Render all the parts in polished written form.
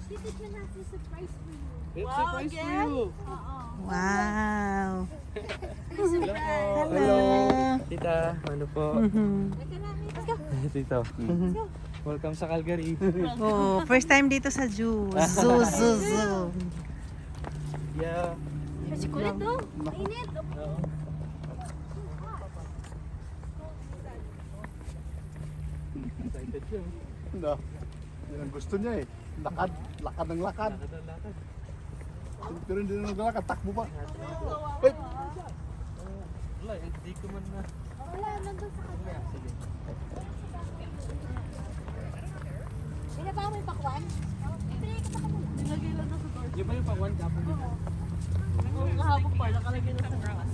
Tita Chen has a surprise for you. We have surprise for you. Wow. Hello. Tita, ano po? Let's go. Tito. Welcome sa Calgary. Oh, first time dito sa zoo. Zoo. Yeah. Kasi kulit to. Mainit. Excited siya. Hindi. Yan ang gusto niya eh. Lakad. Lakad ng lakad. Lakad. Pero hindi na naglalakad. Takbo pa. Wala, hindi ko man na. Wala, nandun sa kanya. Sige. Pina ba may pakwan? Pinay ka pa ka muna. Nilagay lang na sa door. Yung ba yung pang one dapat dito? Ang kahapon pa, nakalagay na sa grass.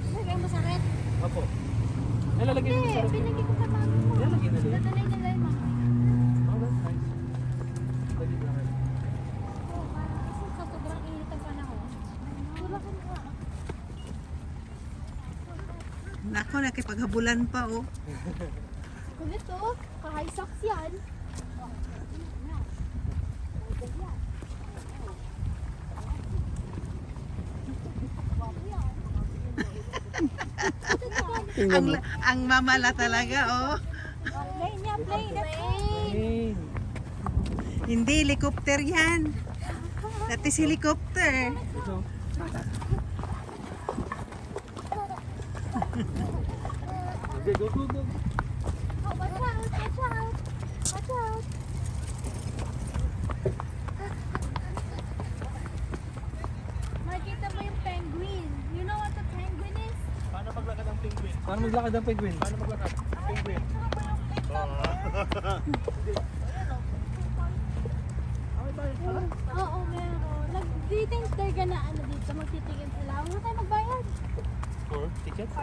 Lagay mo sa red. Opo. Ay, lalagyan mo Hindi, sa pinagay ko sa bago mo. Lalagyan na din. Dadalay nila yung mga. Oh, that's nice. Lagyan na rin. Oo, kasi sa sobrang init ang panahon. Tulakan ka. Nako, nakipaghabulan pa oh. Kulit to. Ka-high socks yan. Ang mamala talaga oh. Plane niya, plane. Hey. Hindi, helicopter yan. That is helicopter. Ito. Okay, go. Oh, watch out, watch out. Watch out. Makikita mo yung penguin. You know what the penguin is? Paano maglakad ang penguin? Paano maglakad ang penguin? Oo, meron. Nag-greeting talaga na ano dito. Magtitigil sila. Huwag na tayo magbayad. For tickets?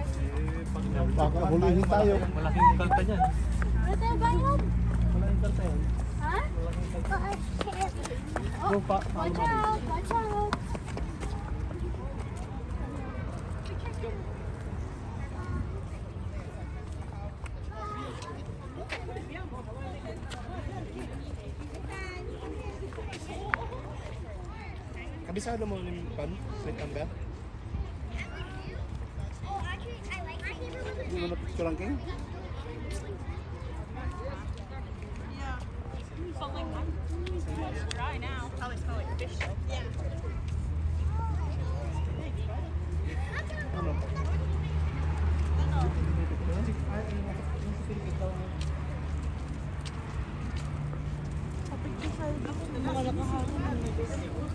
Baka hulihin tayo. Malaking kalta niyan. Huwag na tayo magbayad. Malaking kalta yan. Ha? Go pa. Watch out, watch out. Kabisado mo yung pan? Slate ang bell? Hindi mo na-picture ang king? Something like that. It's dry now. Probably smell like fish. Yeah. Ano? Mga nakahangin.